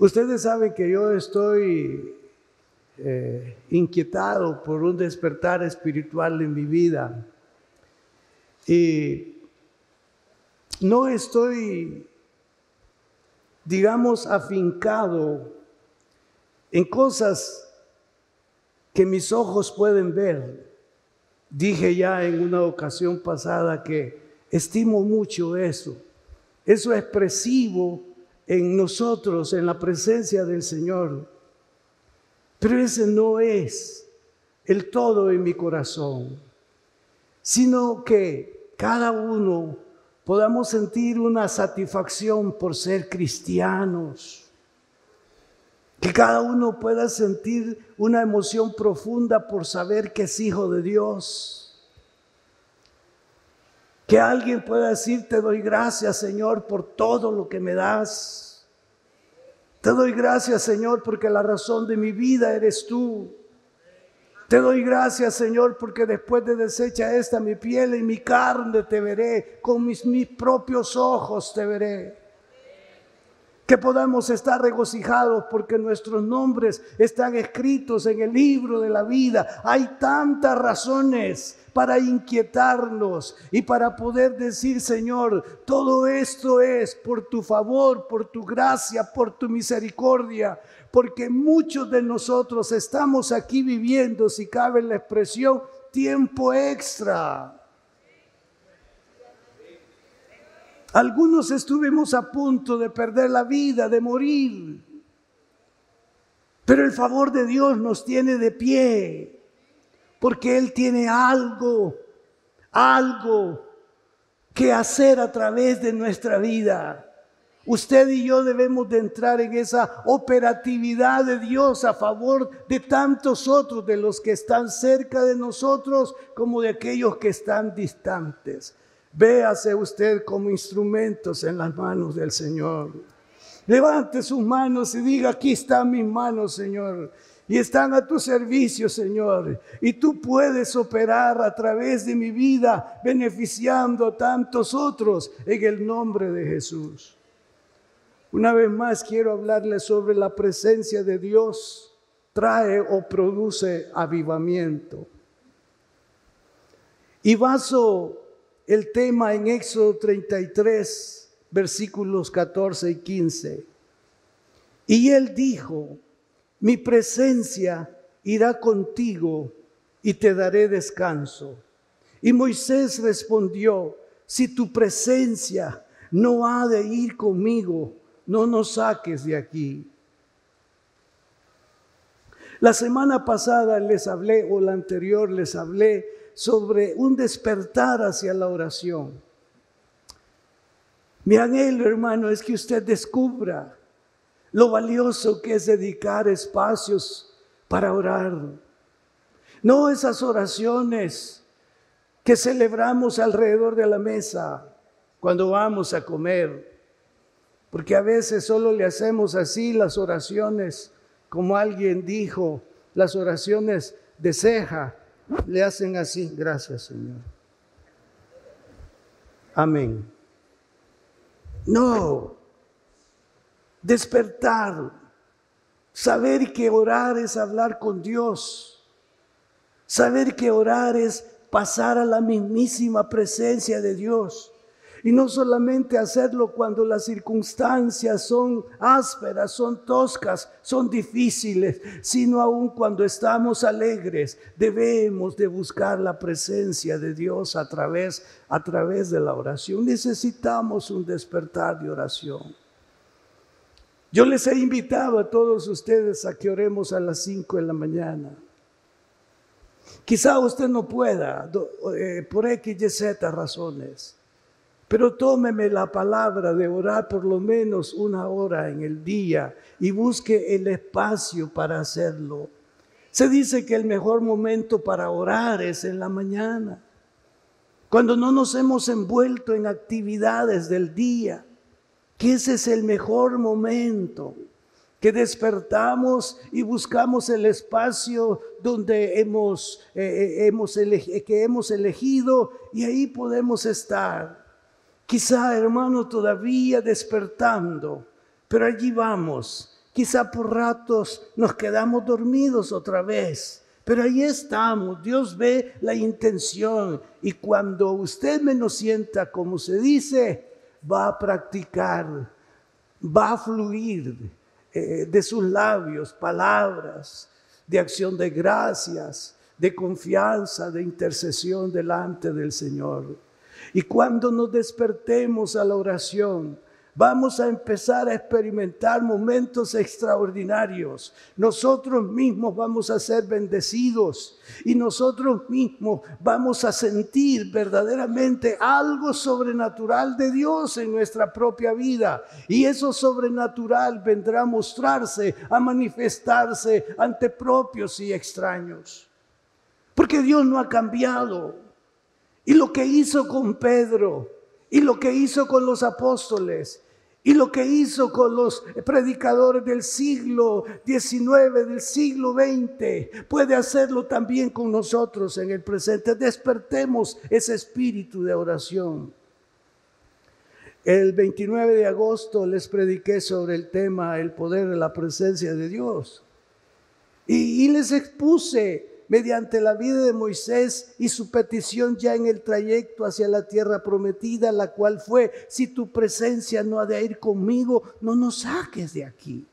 Ustedes saben que yo estoy inquietado por un despertar espiritual en mi vida. Y no estoy, digamos, afincado en cosas que mis ojos pueden ver. Dije ya en una ocasión pasada que estimo mucho eso expresivo en nosotros, en la presencia del Señor. Pero ese no es el todo en mi corazón, sino que cada uno podamos sentir una satisfacción por ser cristianos, que cada uno pueda sentir una emoción profunda por saber que es hijo de Dios. Que alguien pueda decir: te doy gracias, Señor, por todo lo que me das. Te doy gracias, Señor, porque la razón de mi vida eres tú. Te doy gracias, Señor, porque después de deshecha esta mi piel y mi carne te veré, con mis propios ojos te veré. Que podamos estar regocijados porque nuestros nombres están escritos en el libro de la vida. Hay tantas razones para inquietarnos y para poder decir: Señor, todo esto es por tu favor, por tu gracia, por tu misericordia. Porque muchos de nosotros estamos aquí viviendo, si cabe la expresión, tiempo extra. Algunos estuvimos a punto de perder la vida, de morir. Pero el favor de Dios nos tiene de pie, porque Él tiene algo que hacer a través de nuestra vida. Usted y yo debemos de entrar en esa operatividad de Dios a favor de tantos otros, de los que están cerca de nosotros como de aquellos que están distantes. Véase usted como instrumentos en las manos del Señor. Levante sus manos y diga: aquí están mis manos, Señor, y están a tu servicio, Señor. Y tú puedes operar a través de mi vida, beneficiando a tantos otros en el nombre de Jesús. Una vez más quiero hablarles sobre la presencia de Dios. Trae o produce avivamiento. Y baso el tema en Éxodo 33, versículos 14 y 15. Y él dijo: mi presencia irá contigo y te daré descanso. Y Moisés respondió: si tu presencia no ha de ir conmigo, no nos saques de aquí. La semana pasada les hablé, o la anterior les hablé, sobre un despertar hacia la oración. Mi anhelo, hermano, es que usted descubra lo valioso que es dedicar espacios para orar. No esas oraciones que celebramos alrededor de la mesa cuando vamos a comer, porque a veces solo le hacemos así las oraciones, como alguien dijo, las oraciones de ceja. Le hacen así: gracias, Señor. Amén. No. Despertar. Saber que orar es hablar con Dios. Saber que orar es pasar a la mismísima presencia de Dios. Y no solamente hacerlo cuando las circunstancias son ásperas, son toscas, son difíciles, sino aún cuando estamos alegres. Debemos de buscar la presencia de Dios a través de la oración. Necesitamos un despertar de oración. Yo les he invitado a todos ustedes a que oremos a las 5 de la mañana. Quizá usted no pueda, por X, Y, Z razones. Pero tómeme la palabra de orar por lo menos 1 hora en el día y busque el espacio para hacerlo. Se dice que el mejor momento para orar es en la mañana, cuando no nos hemos envuelto en actividades del día, que ese es el mejor momento, que despertamos y buscamos el espacio donde hemos elegido, y ahí podemos estar. Quizá, hermano, todavía despertando, pero allí vamos, Quizá por ratos nos quedamos dormidos otra vez, pero ahí estamos. Dios ve la intención y cuando usted menos sienta, como se dice, va a practicar, va a fluir de sus labios palabras de acción de gracias, de confianza, de intercesión delante del Señor. Y cuando nos despertemos a la oración, vamos a empezar a experimentar momentos extraordinarios. Nosotros mismos vamos a ser bendecidos y nosotros mismos vamos a sentir verdaderamente algo sobrenatural de Dios en nuestra propia vida. Y eso sobrenatural vendrá a mostrarse, a manifestarse ante propios y extraños. Porque Dios no ha cambiado. Y lo que hizo con Pedro, y lo que hizo con los apóstoles, y lo que hizo con los predicadores del siglo XIX, del siglo XX, puede hacerlo también con nosotros en el presente. Despertemos ese espíritu de oración. El 29 de agosto les prediqué sobre el tema, el poder de la presencia de Dios. Y les expuse mediante la vida de Moisés y su petición ya en el trayecto hacia la tierra prometida, la cual fue: si tu presencia no ha de ir conmigo, no nos saques de aquí.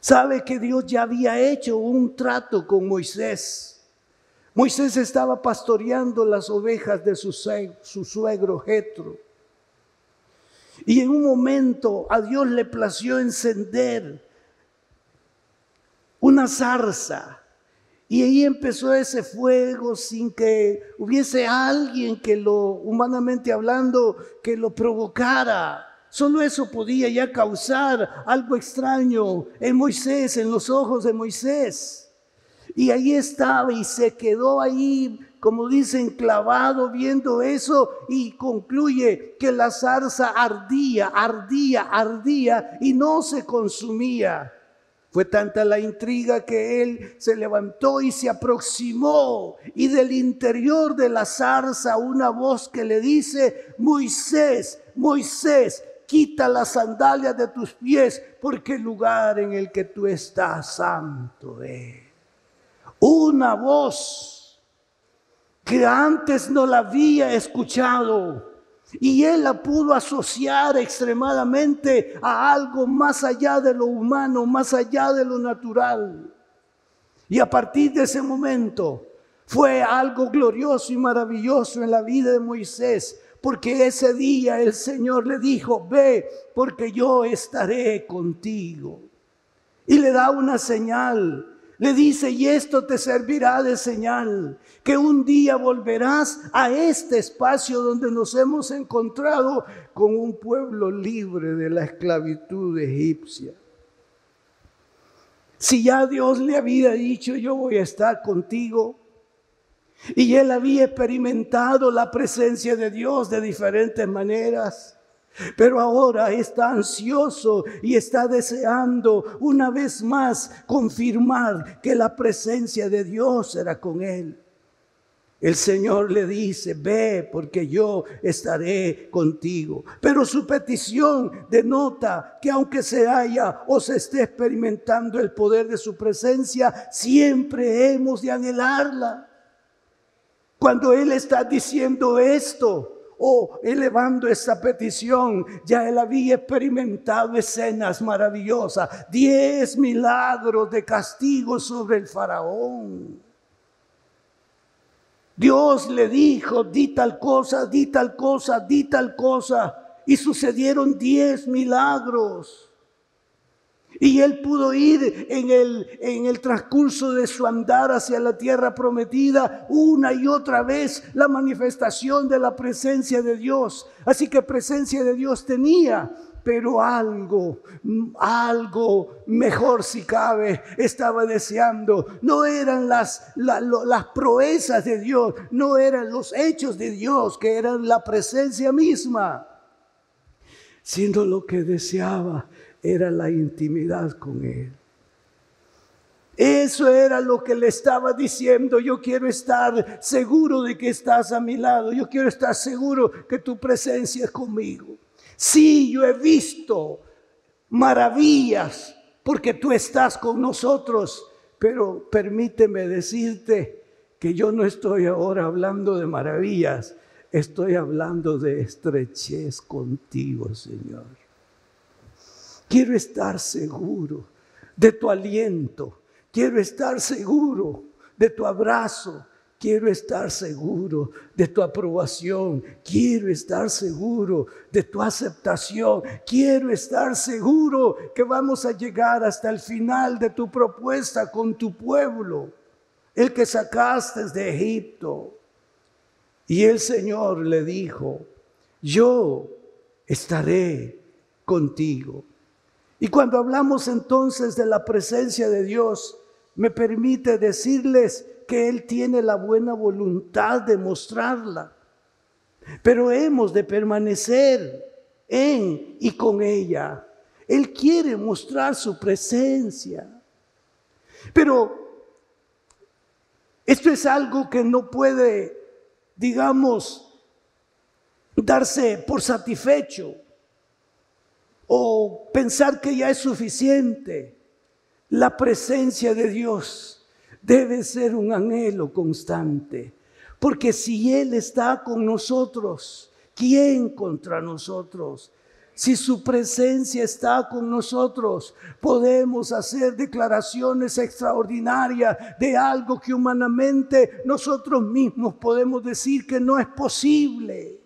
Sabe que Dios ya había hecho un trato con Moisés. Moisés estaba pastoreando las ovejas de su suegro Jetro. Y en un momento a Dios le plació encender una zarza. Y ahí empezó ese fuego sin que hubiese alguien que humanamente hablando, que lo provocara. Solo eso podía ya causar algo extraño en Moisés, en los ojos de Moisés. Y ahí estaba y se quedó ahí, como dicen, clavado viendo eso, y concluye que la zarza ardía y no se consumía. Fue tanta la intriga que él se levantó y se aproximó, y del interior de la zarza una voz que le dice: Moisés, Moisés, quita las sandalias de tus pies, porque el lugar en el que tú estás santo es. Una voz que antes no la había escuchado. Y él la pudo asociar extremadamente a algo más allá de lo humano, más allá de lo natural. Y a partir de ese momento fue algo glorioso y maravilloso en la vida de Moisés, porque ese día el Señor le dijo: ve, porque yo estaré contigo. Y le da una señal. Le dice: y esto te servirá de señal, que un día volverás a este espacio donde nos hemos encontrado con un pueblo libre de la esclavitud egipcia. Si ya Dios le había dicho: yo voy a estar contigo, y él había experimentado la presencia de Dios de diferentes maneras, pero ahora está ansioso y está deseando una vez más confirmar que la presencia de Dios era con él. El Señor le dice: ve, porque yo estaré contigo. Pero su petición denota que aunque se haya o se esté experimentando el poder de su presencia, siempre hemos de anhelarla. Cuando Él está diciendo esto o elevando esa petición, ya él había experimentado escenas maravillosas, 10 milagros de castigo sobre el faraón. Dios le dijo: di tal cosa, di tal cosa, di tal cosa, y sucedieron 10 milagros. Y él pudo ir en el transcurso de su andar hacia la tierra prometida una y otra vez la manifestación de la presencia de Dios. Así que presencia de Dios tenía, pero algo mejor, si cabe, estaba deseando. No eran las proezas de Dios, no eran los hechos de Dios, que eran la presencia misma, sino lo que deseaba era la intimidad con Él. Eso era lo que le estaba diciendo: yo quiero estar seguro de que estás a mi lado, yo quiero estar seguro que tu presencia es conmigo. Sí, yo he visto maravillas porque tú estás con nosotros. Pero permíteme decirte que yo no estoy ahora hablando de maravillas, estoy hablando de estrechez contigo, Señor. Quiero estar seguro de tu aliento, quiero estar seguro de tu abrazo, quiero estar seguro de tu aprobación, quiero estar seguro de tu aceptación, quiero estar seguro que vamos a llegar hasta el final de tu propuesta con tu pueblo, el que sacaste de Egipto. Y el Señor le dijo, yo estaré contigo. Y cuando hablamos entonces de la presencia de Dios, me permite decirles que Él tiene la buena voluntad de mostrarla, pero hemos de permanecer en y con ella. Él quiere mostrar su presencia, pero esto es algo que no puede, digamos, darse por satisfecho o pensar que ya es suficiente. La presencia de Dios debe ser un anhelo constante, porque si Él está con nosotros, ¿quién contra nosotros? Si su presencia está con nosotros, podemos hacer declaraciones extraordinarias de algo que humanamente nosotros mismos podemos decir que no es posible.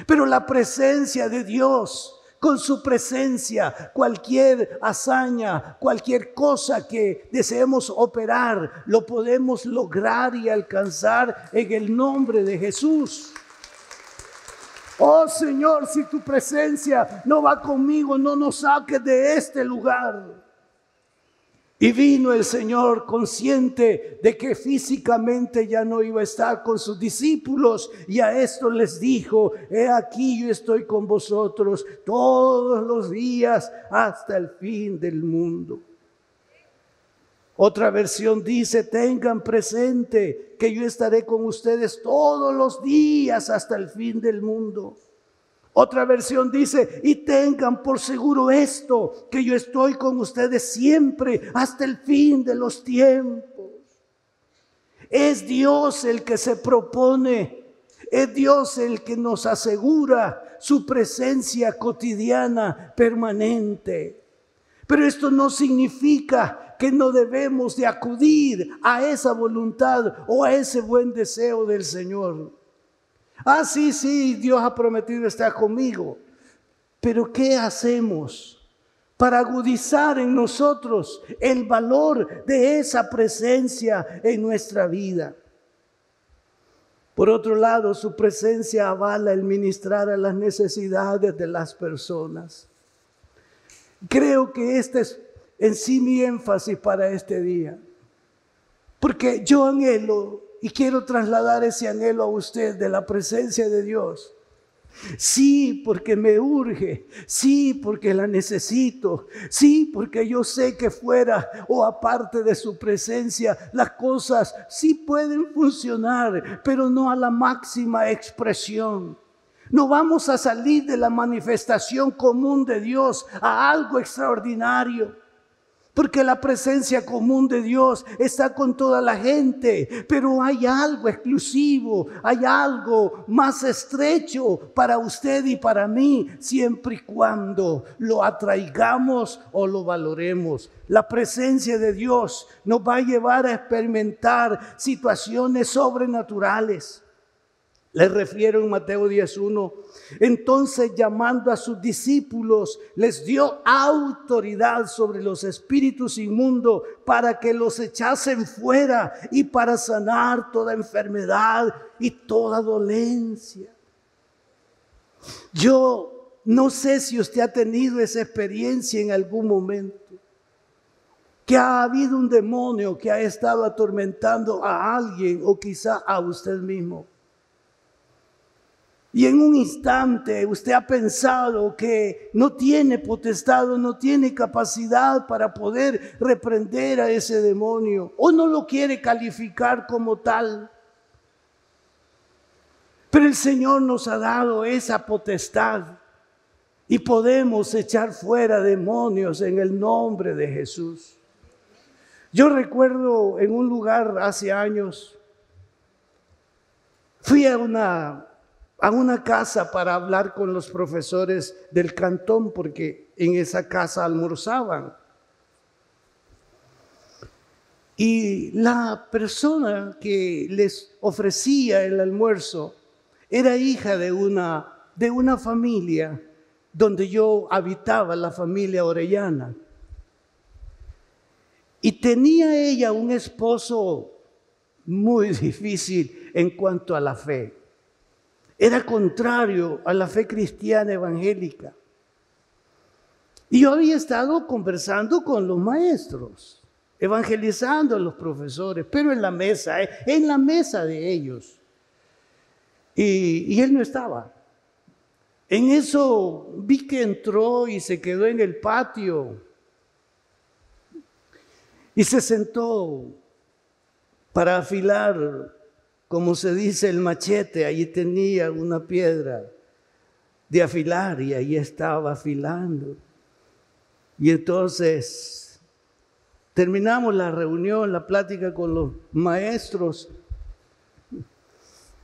Pero la presencia de Dios, con su presencia, cualquier hazaña, cualquier cosa que deseemos operar, lo podemos lograr y alcanzar en el nombre de Jesús. Oh Señor, si tu presencia no va conmigo, no nos saques de este lugar. Y vino el Señor consciente de que físicamente ya no iba a estar con sus discípulos, y a esto les dijo: he aquí yo estoy con vosotros todos los días hasta el fin del mundo. Otra versión dice: tengan presente que yo estaré con ustedes todos los días hasta el fin del mundo. Otra versión dice: y tengan por seguro esto, que yo estoy con ustedes siempre hasta el fin de los tiempos. Es Dios el que se propone, es Dios el que nos asegura su presencia cotidiana, permanente. Pero esto no significa que no debemos de acudir a esa voluntad o a ese buen deseo del Señor. Ah, sí, Dios ha prometido estar conmigo. Pero ¿qué hacemos para agudizar en nosotros el valor de esa presencia en nuestra vida? Por otro lado, su presencia avala el ministrar a las necesidades de las personas. Creo que este es en sí mi énfasis para este día, porque yo anhelo y quiero trasladar ese anhelo a usted de la presencia de Dios. Sí, porque me urge, sí, porque la necesito, sí, porque yo sé que fuera o aparte de su presencia las cosas sí pueden funcionar, pero no a la máxima expresión. No vamos a salir de la manifestación común de Dios a algo extraordinario, porque la presencia común de Dios está con toda la gente, pero hay algo exclusivo, hay algo más estrecho para usted y para mí, siempre y cuando lo atraigamos o lo valoremos. La presencia de Dios nos va a llevar a experimentar situaciones sobrenaturales. Les refiero en Mateo 10:1. Entonces, llamando a sus discípulos, les dio autoridad sobre los espíritus inmundos para que los echasen fuera y para sanar toda enfermedad y toda dolencia. Yo no sé si usted ha tenido esa experiencia en algún momento, que ha habido un demonio que ha estado atormentando a alguien o quizá a usted mismo. Y en un instante usted ha pensado que no tiene potestad, no tiene capacidad para poder reprender a ese demonio, o no lo quiere calificar como tal. Pero el Señor nos ha dado esa potestad. y podemos echar fuera demonios en el nombre de Jesús. Yo recuerdo en un lugar hace años, fui a una casa para hablar con los profesores del cantón, porque en esa casa almorzaban. Y la persona que les ofrecía el almuerzo era hija de una familia donde yo habitaba, la familia Orellana. Y tenía ella un esposo muy difícil en cuanto a la fe. Era contrario a la fe cristiana evangélica. Y yo había estado conversando con los maestros, evangelizando a los profesores, pero en la mesa de ellos. Y él no estaba. En eso vi que entró y se quedó en el patio y se sentó para afilar, como se dice, el machete. Allí tenía una piedra de afilar y ahí estaba afilando. Y entonces terminamos la reunión, la plática con los maestros,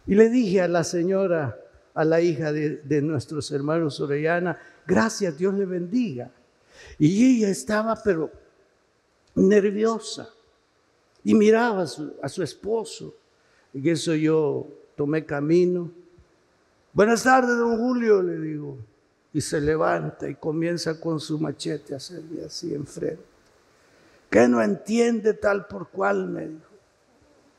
y le dije a la señora, a la hija de nuestros hermanos Orellana, gracias, Dios le bendiga. Y ella estaba pero nerviosa y miraba a su esposo. Y eso yo tomé camino. Buenas tardes, don Julio, le digo. Y se levanta y comienza con su machete a hacerle así enfrente. ¿Qué no entiende tal por cual? Me dijo.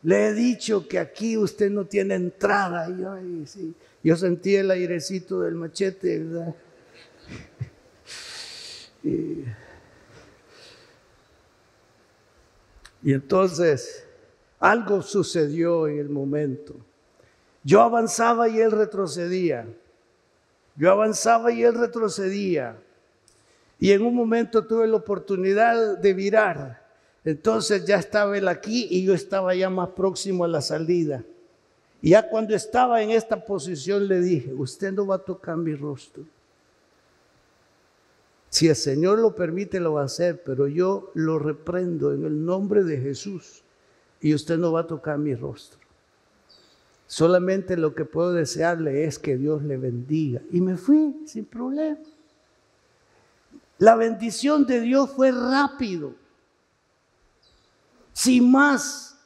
Le he dicho que aquí usted no tiene entrada. Y yo sentí el airecito del machete, ¿verdad? Y entonces algo sucedió en el momento. Yo avanzaba y él retrocedía. Yo avanzaba y él retrocedía. Y en un momento tuve la oportunidad de virar. Entonces ya estaba él aquí y yo estaba ya más próximo a la salida. Y ya cuando estaba en esta posición le dije, usted no va a tocar mi rostro. Si el Señor lo permite, lo va a hacer, pero yo lo reprendo en el nombre de Jesús y usted no va a tocar mi rostro. Solamente lo que puedo desearle es que Dios le bendiga. Y me fui sin problema. La bendición de Dios fue rápido. Sin más,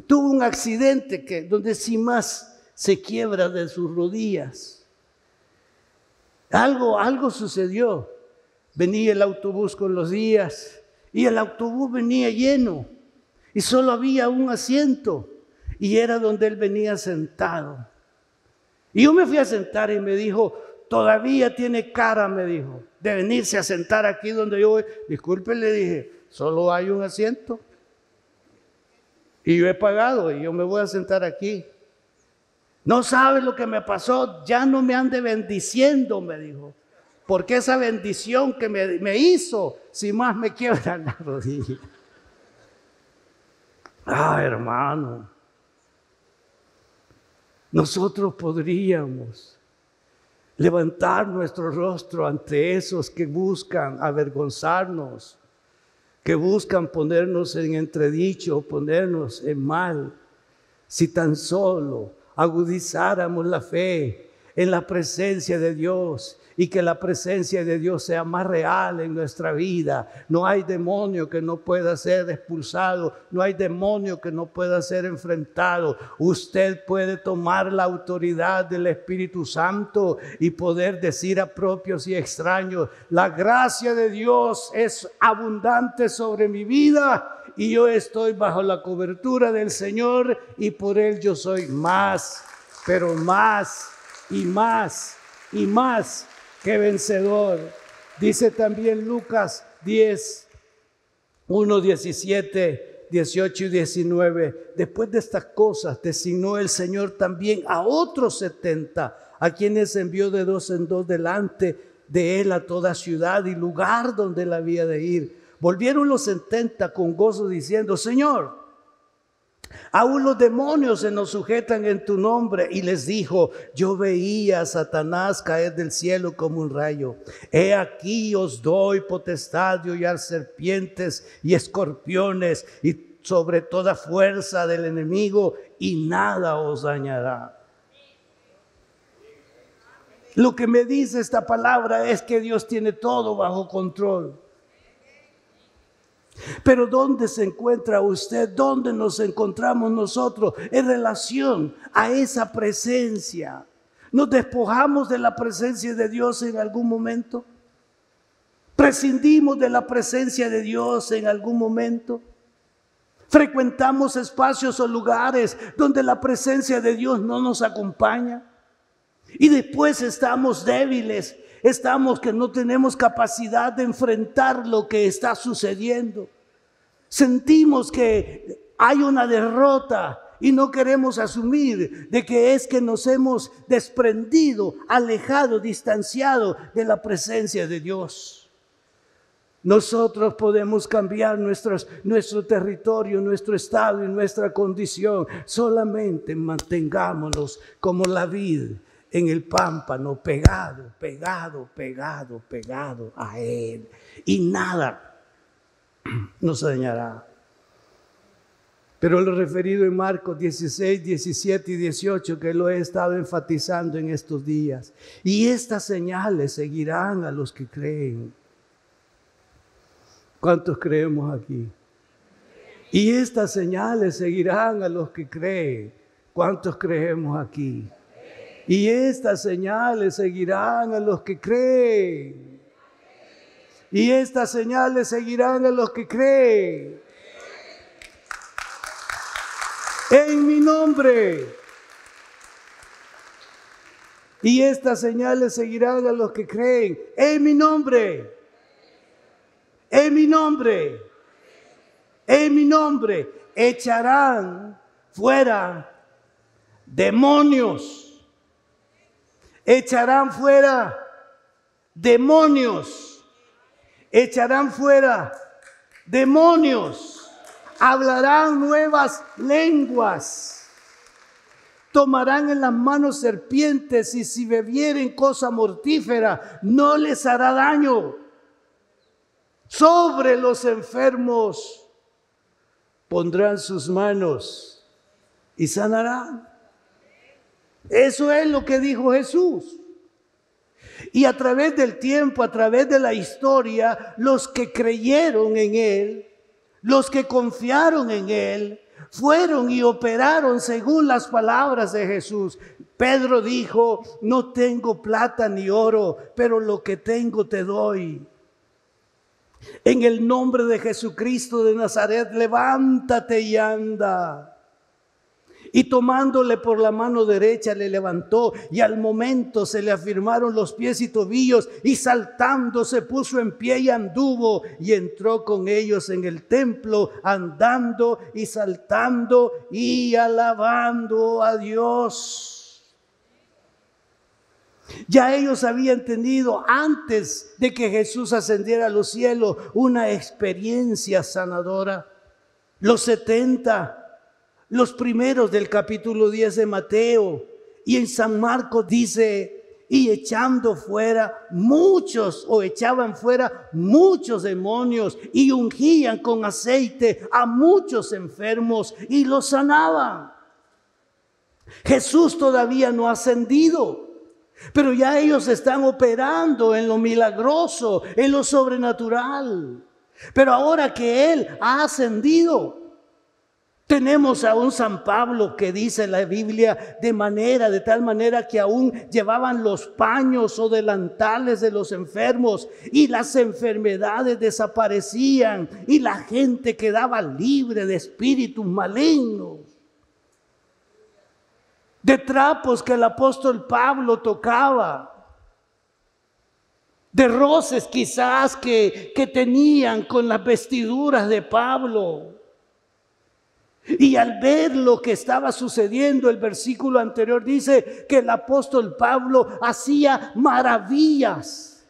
tuvo un accidente donde sin más se quiebra de sus rodillas. Algo sucedió. Venía el autobús con los días y el autobús venía lleno y solo había un asiento y era donde él venía sentado. Y yo me fui a sentar y me dijo, todavía tiene cara, me dijo, de venirse a sentar aquí donde yo voy. Disculpe, le dije, solo hay un asiento y yo he pagado y yo me voy a sentar aquí. No sabe lo que me pasó, ya no me ande bendiciendo, me dijo, porque esa bendición que me hizo, si más me quiebra la rodilla. Hermano, nosotros podríamos levantar nuestro rostro ante esos que buscan avergonzarnos, que buscan ponernos en entredicho, ponernos en mal, si tan solo agudizáramos la fe en la presencia de Dios y que la presencia de Dios sea más real en nuestra vida. No hay demonio que no pueda ser expulsado, no hay demonio que no pueda ser enfrentado. Usted puede tomar la autoridad del Espíritu Santo y poder decir a propios y extraños, la gracia de Dios es abundante sobre mi vida y yo estoy bajo la cobertura del Señor y por Él yo soy más, pero más y más y más que vencedor. Dice también Lucas 10, 1, 17, 18 y 19. Después de estas cosas designó el Señor también a otros 70, a quienes envió de dos en dos delante de él a toda ciudad y lugar donde él había de ir. Volvieron los 70 con gozo diciendo, Señor, Aún los demonios se nos sujetan en tu nombre. Y les dijo: yo veía a Satanás caer del cielo como un rayo. He aquí os doy potestad de hollar serpientes y escorpiones y sobre toda fuerza del enemigo, y nada os dañará. Lo que me dice esta palabra es que Dios tiene todo bajo control. Pero ¿dónde se encuentra usted? ¿Dónde nos encontramos nosotros en relación a esa presencia? ¿Nos despojamos de la presencia de Dios en algún momento? ¿Prescindimos de la presencia de Dios en algún momento? ¿Frecuentamos espacios o lugares donde la presencia de Dios no nos acompaña? Y después estamos débiles, estamos que no tenemos capacidad de enfrentar lo que está sucediendo. Sentimos que hay una derrota y no queremos asumir de que es que nos hemos desprendido, alejado, distanciado de la presencia de Dios. Nosotros podemos cambiar nuestro territorio, nuestro estado y nuestra condición. Solamente mantengámonos como la vid en el pámpano, pegado a Él. Y nada nos dañará. Pero lo referido en Marcos 16, 17 y 18, que lo he estado enfatizando en estos días. Y estas señales seguirán a los que creen. ¿Cuántos creemos aquí? Y estas señales seguirán a los que creen. ¿Cuántos creemos aquí? Y estas señales seguirán a los que creen. Y estas señales seguirán a los que creen. En mi nombre. Y estas señales seguirán a los que creen. En mi nombre. En mi nombre. En mi nombre. Echarán fuera demonios. Echarán fuera demonios. Echarán fuera demonios. Hablarán nuevas lenguas. Tomarán en las manos serpientes, y si bebieren cosa mortífera, no les hará daño. Sobre los enfermos pondrán sus manos y sanarán. Eso es lo que dijo Jesús. Y a través del tiempo, a través de la historia, los que creyeron en Él, los que confiaron en Él, fueron y operaron según las palabras de Jesús. Pedro dijo: no tengo plata ni oro, pero lo que tengo te doy. En el nombre de Jesucristo de Nazaret, levántate y anda. Y tomándole por la mano derecha le levantó, y al momento se le afirmaron los pies y tobillos, y saltando se puso en pie y anduvo, y entró con ellos en el templo, andando y saltando y alabando a Dios. Ya ellos habían tenido, antes de que Jesús ascendiera a los cielos, una experiencia sanadora. Los 70, los primeros del capítulo 10 de Mateo, y en San Marcos dice: y echando fuera muchos, o echaban fuera muchos demonios, y ungían con aceite a muchos enfermos y los sanaban. Jesús todavía no ha ascendido, pero ya ellos están operando en lo milagroso, en lo sobrenatural. Pero ahora que Él ha ascendido, tenemos a un San Pablo que dice en la Biblia de tal manera que aún llevaban los paños o delantales de los enfermos, y las enfermedades desaparecían y la gente quedaba libre de espíritus malignos. De trapos que el apóstol Pablo tocaba, de roces quizás que tenían con las vestiduras de Pablo. Y al ver lo que estaba sucediendo, el versículo anterior dice que el apóstol Pablo hacía maravillas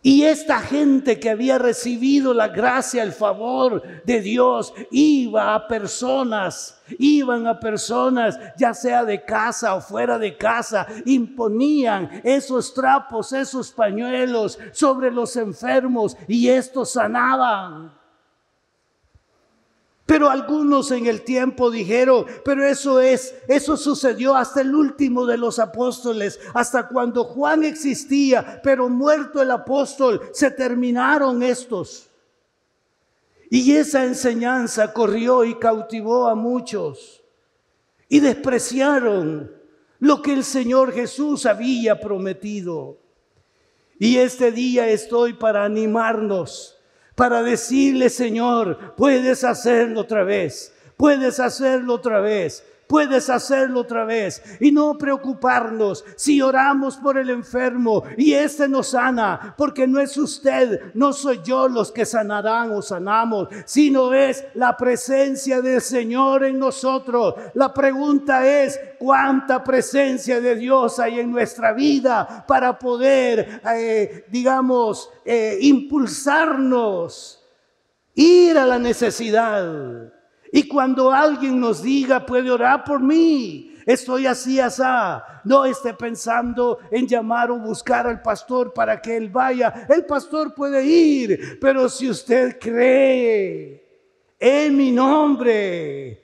Y esta gente que había recibido la gracia, el favor de Dios, iban a personas, ya sea de casa o fuera de casa, imponían esos trapos, esos pañuelos sobre los enfermos y estos sanaban. Pero algunos en el tiempo dijeron, pero eso sucedió hasta el último de los apóstoles, hasta cuando Juan existía, pero muerto el apóstol, se terminaron estos. Y esa enseñanza corrió y cautivó a muchos y despreciaron lo que el Señor Jesús había prometido. Y este día estoy para animarnos, para decirle, Señor, puedes hacerlo otra vez, puedes hacerlo otra vez, puedes hacerlo otra vez. Y no preocuparnos si oramos por el enfermo y este nos sana, porque no es usted, no soy yo los que sanarán o sanamos, sino es la presencia del Señor en nosotros. La pregunta es, ¿cuánta presencia de Dios hay en nuestra vida para poder, impulsarnos, ir a la necesidad? Y cuando alguien nos diga, puede orar por mí, estoy así, asá, no esté pensando en llamar o buscar al pastor para que él vaya. El pastor puede ir, pero si usted cree en mi nombre,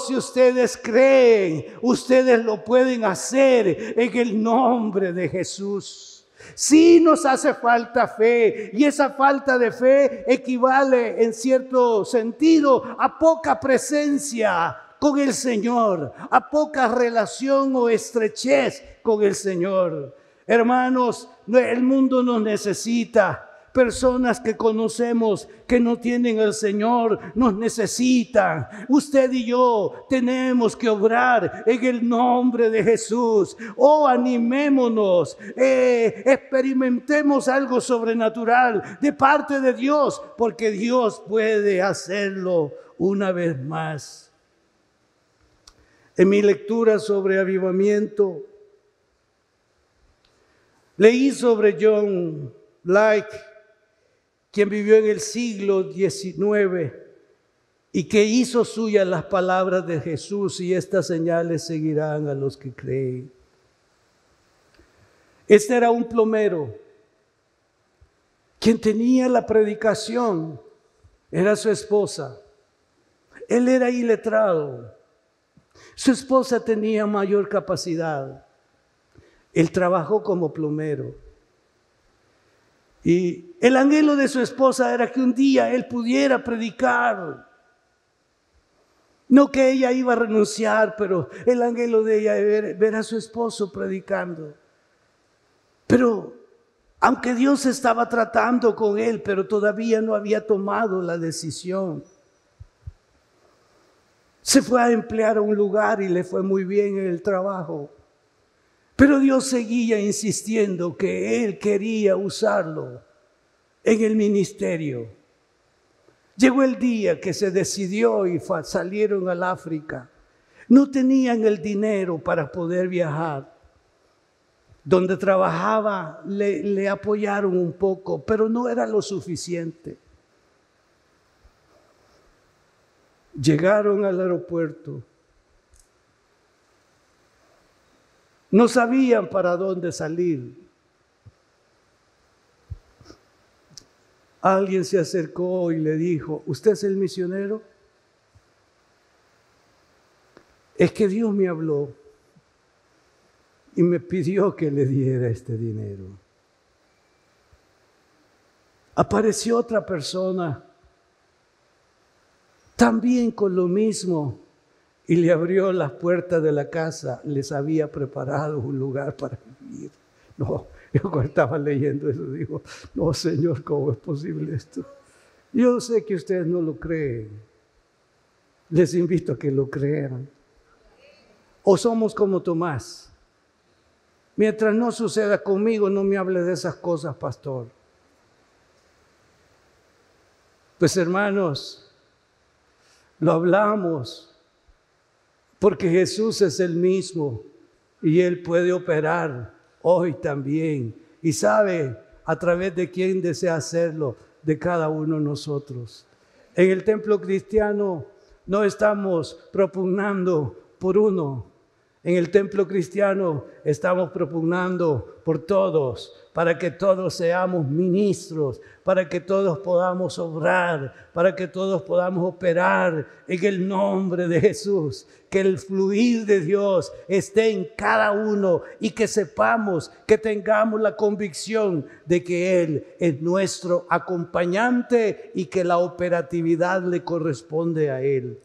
si ustedes creen, ustedes lo pueden hacer en el nombre de Jesús. Sí nos hace falta fe, y esa falta de fe equivale en cierto sentido a poca presencia con el Señor, a poca relación o estrechez con el Señor. Hermanos, el mundo nos necesita. Personas que conocemos que no tienen al Señor nos necesitan. Usted y yo tenemos que obrar en el nombre de Jesús. Animémonos, experimentemos algo sobrenatural de parte de Dios, porque Dios puede hacerlo una vez más. En mi lectura sobre avivamiento, leí sobre John Lake, quien vivió en el siglo XIX y que hizo suyas las palabras de Jesús: y estas señales seguirán a los que creen. Este era un plomero, quien tenía la predicación, era su esposa. Él era iletrado, su esposa tenía mayor capacidad. Él trabajó como plomero. Y el anhelo de su esposa era que un día él pudiera predicar. No que ella iba a renunciar, pero el anhelo de ella era ver a su esposo predicando. Pero aunque Dios estaba tratando con él, pero todavía no había tomado la decisión. Se fue a emplear a un lugar y le fue muy bien en el trabajo. Pero Dios seguía insistiendo que Él quería usarlo en el ministerio. Llegó el día que se decidió y salieron al África. No tenían el dinero para poder viajar. Donde trabajaba le apoyaron un poco, pero no era lo suficiente. Llegaron al aeropuerto. No sabían para dónde salir. Alguien se acercó y le dijo: ¿usted es el misionero? Es que Dios me habló y me pidió que le diera este dinero. Apareció otra persona, también con lo mismo, y le abrió las puertas de la casa. Les había preparado un lugar para vivir. No, yo cuando estaba leyendo eso digo: no, Señor, ¿cómo es posible esto? Yo sé que ustedes no lo creen. Les invito a que lo crean. O somos como Tomás. Mientras no suceda conmigo, no me hable de esas cosas, pastor. Pues hermanos, lo hablamos porque Jesús es el mismo y Él puede operar hoy también. Y sabe, a través de quien desea hacerlo, de cada uno de nosotros. En el templo cristiano no estamos propugnando por uno. En el templo cristiano estamos propugnando por todos, para que todos seamos ministros, para que todos podamos obrar, para que todos podamos operar en el nombre de Jesús. Que el fluir de Dios esté en cada uno y que sepamos, que tengamos la convicción de que Él es nuestro acompañante y que la operatividad le corresponde a Él.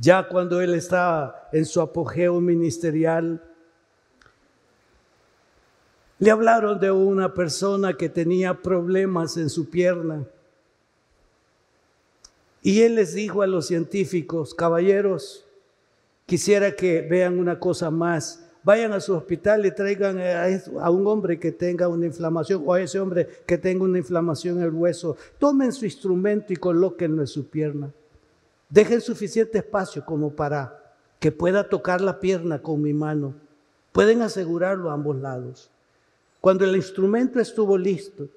Ya cuando él estaba en su apogeo ministerial, le hablaron de una persona que tenía problemas en su pierna. Y él les dijo a los científicos: caballeros, quisiera que vean una cosa más. Vayan a su hospital y traigan a un hombre que tenga una inflamación, o a ese hombre que tenga una inflamación en el hueso. Tomen su instrumento y colóquenlo en su pierna. Dejen suficiente espacio como para que pueda tocar la pierna con mi mano. Pueden asegurarlo a ambos lados. Cuando el instrumento estuvo listo,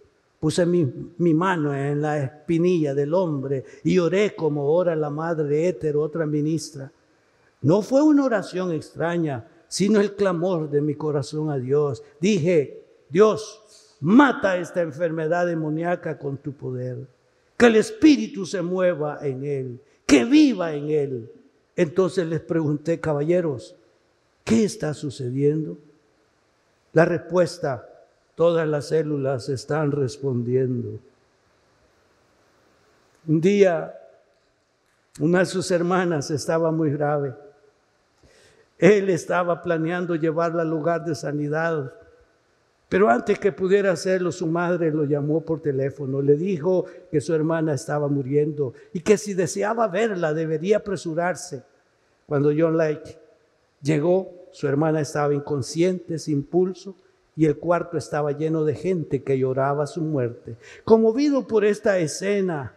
puse mi mano en la espinilla del hombre y oré como ora la madre Éter, otra ministra. No fue una oración extraña, sino el clamor de mi corazón a Dios. Dije: Dios, mata esta enfermedad demoníaca con tu poder. Que el Espíritu se mueva en él, que viva en él. Entonces les pregunté: caballeros, ¿qué está sucediendo? La respuesta: todas las células están respondiendo. Un día, una de sus hermanas estaba muy grave. Él estaba planeando llevarla al lugar de sanidad, pero antes que pudiera hacerlo, su madre lo llamó por teléfono. Le dijo que su hermana estaba muriendo y que si deseaba verla debería apresurarse. Cuando John Lake llegó, su hermana estaba inconsciente, sin pulso, y el cuarto estaba lleno de gente que lloraba su muerte. Conmovido por esta escena,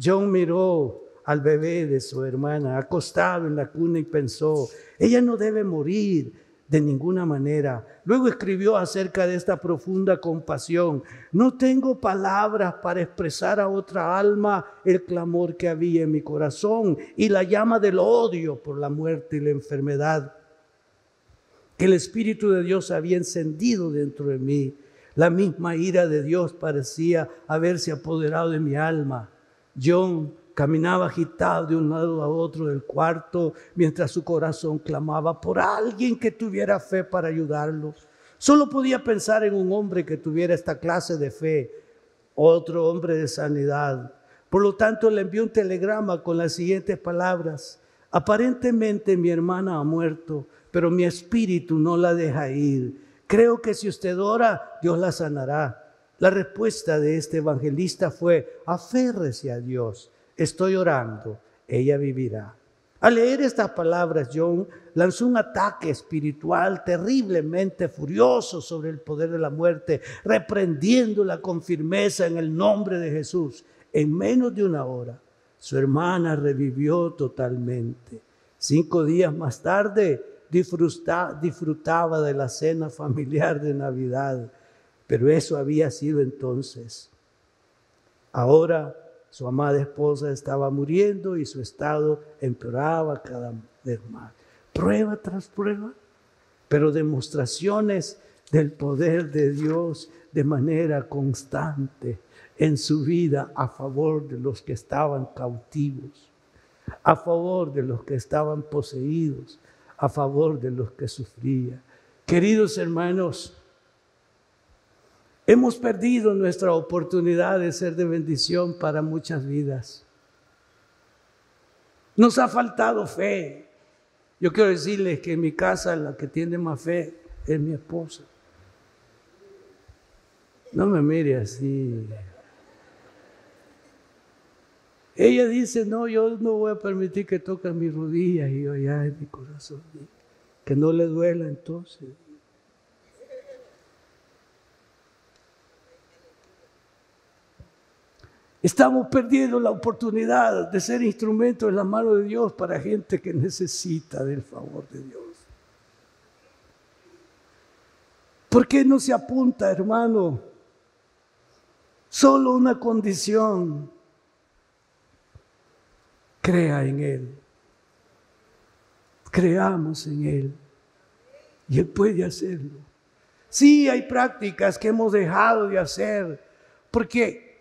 John miró al bebé de su hermana acostado en la cuna y pensó: ella no debe morir de ninguna manera. Luego escribió acerca de esta profunda compasión: no tengo palabras para expresar a otra alma el clamor que había en mi corazón y la llama del odio por la muerte y la enfermedad que el Espíritu de Dios había encendido dentro de mí. La misma ira de Dios parecía haberse apoderado de mi alma. John caminaba agitado de un lado a otro del cuarto mientras su corazón clamaba por alguien que tuviera fe para ayudarlo. Solo podía pensar en un hombre que tuviera esta clase de fe, otro hombre de sanidad. Por lo tanto, le envió un telegrama con las siguientes palabras: aparentemente mi hermana ha muerto, pero mi espíritu no la deja ir. Creo que si usted ora, Dios la sanará. La respuesta de este evangelista fue: aférrese a Dios. Estoy orando, ella vivirá. Al leer estas palabras, John lanzó un ataque espiritual terriblemente furioso sobre el poder de la muerte, reprendiéndola con firmeza en el nombre de Jesús. En menos de una hora, su hermana revivió totalmente. 5 días más tarde, disfrutaba de la cena familiar de Navidad, pero eso había sido entonces. Ahora su amada esposa estaba muriendo y su estado empeoraba cada vez más. Prueba tras prueba, pero demostraciones del poder de Dios de manera constante en su vida a favor de los que estaban cautivos, a favor de los que estaban poseídos, a favor de los que sufrían. Queridos hermanos, hemos perdido nuestra oportunidad de ser de bendición para muchas vidas. Nos ha faltado fe. Yo quiero decirles que en mi casa la que tiene más fe es mi esposa. No me mire así. Ella dice: no, yo no voy a permitir que toquen mis rodillas. Y yo: ya en mi corazón, que no le duela entonces. Estamos perdiendo la oportunidad de ser instrumentos en la mano de Dios para gente que necesita del favor de Dios. ¿Por qué no se apunta, hermano? Solo una condición: crea en Él. Creamos en Él y Él puede hacerlo. Sí, hay prácticas que hemos dejado de hacer porque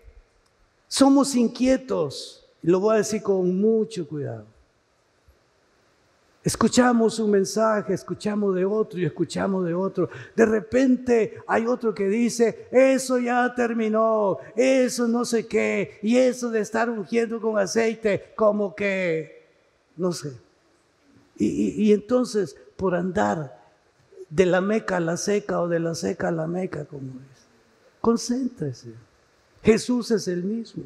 somos inquietos, y lo voy a decir con mucho cuidado. Escuchamos un mensaje, escuchamos de otro y escuchamos de otro. De repente hay otro que dice, eso ya terminó, eso no sé qué, y eso de estar ungiendo con aceite, como que, no sé. Y entonces, por andar de la Meca a la seca o de la seca a la Meca, como es, concéntrese. Jesús es el mismo.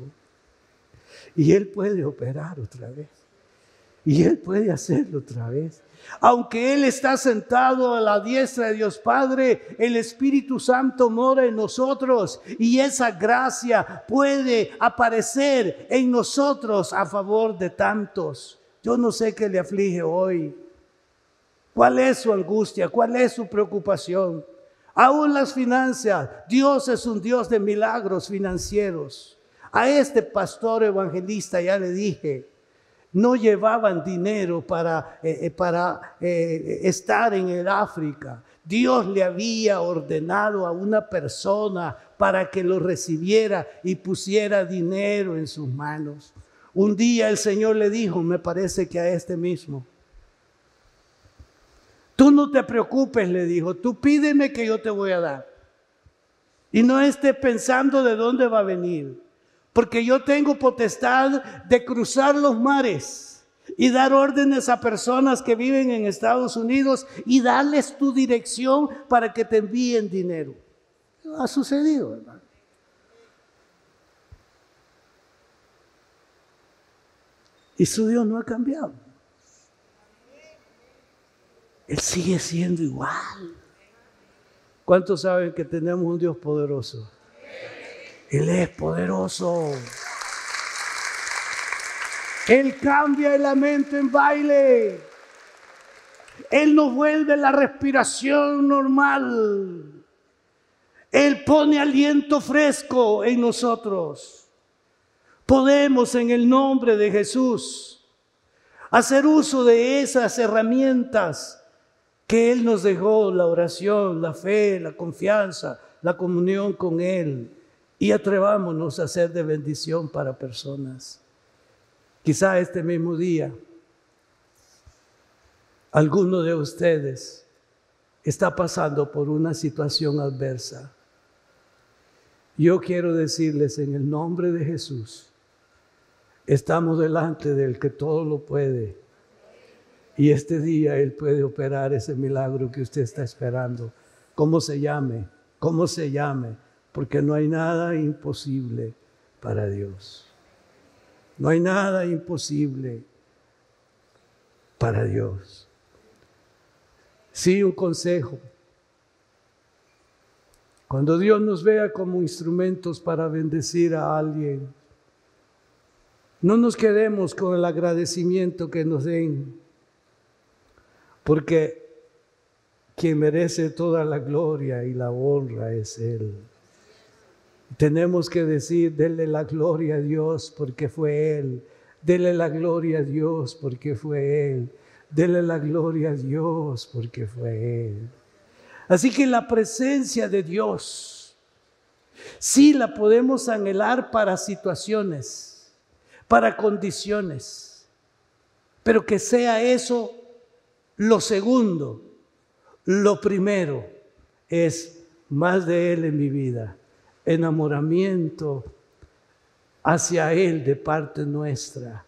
Y Él puede operar otra vez. Y Él puede hacerlo otra vez. Aunque Él está sentado a la diestra de Dios Padre, el Espíritu Santo mora en nosotros. Y esa gracia puede aparecer en nosotros a favor de tantos. Yo no sé qué le aflige hoy. ¿Cuál es su angustia? ¿Cuál es su preocupación? Aún las finanzas. Dios es un Dios de milagros financieros. A este pastor evangelista ya le dije, no llevaban dinero para estar en el África. Dios le había ordenado a una persona para que lo recibiera y pusiera dinero en sus manos. Un día el Señor le dijo, me parece que a este mismo, tú no te preocupes, le dijo, tú pídeme que yo te voy a dar. Y no estés pensando de dónde va a venir. Porque yo tengo potestad de cruzar los mares y dar órdenes a personas que viven en Estados Unidos y darles tu dirección para que te envíen dinero. Ha sucedido, hermano. Y su Dios no ha cambiado. Él sigue siendo igual. ¿Cuántos saben que tenemos un Dios poderoso? Él es poderoso. Él cambia el lamento en baile. Él nos vuelve la respiración normal. Él pone aliento fresco en nosotros. Podemos en el nombre de Jesús hacer uso de esas herramientas que Él nos dejó: la oración, la fe, la confianza, la comunión con Él. Y atrevámonos a ser de bendición para personas. Quizá este mismo día, alguno de ustedes está pasando por una situación adversa. Yo quiero decirles en el nombre de Jesús, estamos delante del que todo lo puede. Y este día Él puede operar ese milagro que usted está esperando. ¿Cómo se llame? ¿Cómo se llame? Porque no hay nada imposible para Dios. No hay nada imposible para Dios. Sí, un consejo. Cuando Dios nos vea como instrumentos para bendecir a alguien, no nos quedemos con el agradecimiento que nos den, porque quien merece toda la gloria y la honra es Él. Tenemos que decir, denle la gloria a Dios porque fue Él. Denle la gloria a Dios porque fue Él. Denle la gloria a Dios porque fue Él. Así que la presencia de Dios, sí la podemos anhelar para situaciones, para condiciones, pero que sea eso lo segundo. Lo primero es más de Él en mi vida. Enamoramiento hacia Él de parte nuestra,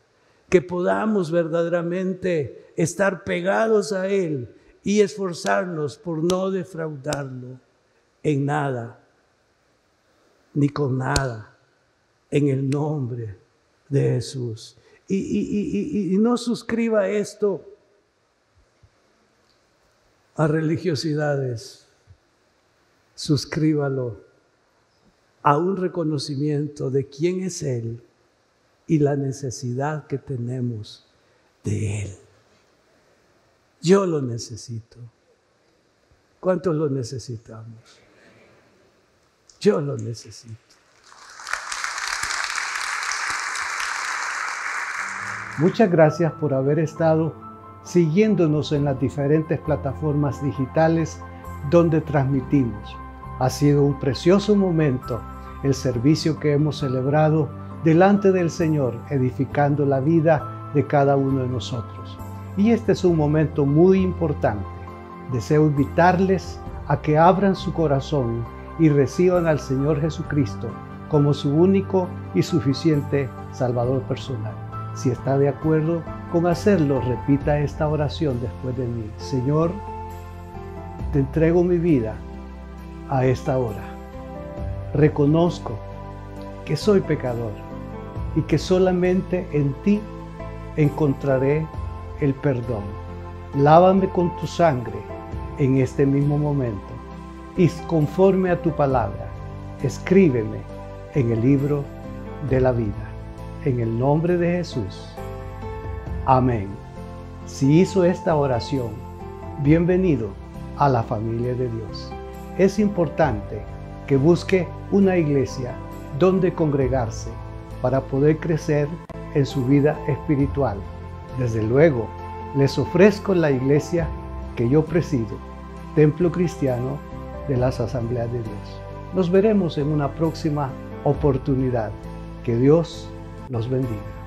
que podamos verdaderamente estar pegados a Él y esforzarnos por no defraudarlo en nada, ni con nada, en el nombre de Jesús. Y no suscriba esto a religiosidades, suscríbalo a un reconocimiento de quién es Él y la necesidad que tenemos de Él. Yo lo necesito. ¿Cuántos lo necesitamos? Yo lo necesito. Muchas gracias por haber estado siguiéndonos en las diferentes plataformas digitales donde transmitimos. Ha sido un precioso momento el servicio que hemos celebrado delante del Señor, edificando la vida de cada uno de nosotros. Y este es un momento muy importante. Deseo invitarles a que abran su corazón y reciban al Señor Jesucristo como su único y suficiente Salvador personal. Si está de acuerdo con hacerlo, repita esta oración después de mí. Señor, te entrego mi vida a esta hora. Reconozco que soy pecador y que solamente en ti encontraré el perdón. Lávame con tu sangre en este mismo momento y conforme a tu palabra, escríbeme en el libro de la vida. En el nombre de Jesús. Amén. Si hizo esta oración, bienvenido a la familia de Dios. Es importante que busque una iglesia donde congregarse para poder crecer en su vida espiritual. Desde luego, les ofrezco la iglesia que yo presido, Templo Cristiano de las Asambleas de Dios. Nos veremos en una próxima oportunidad. Que Dios los bendiga.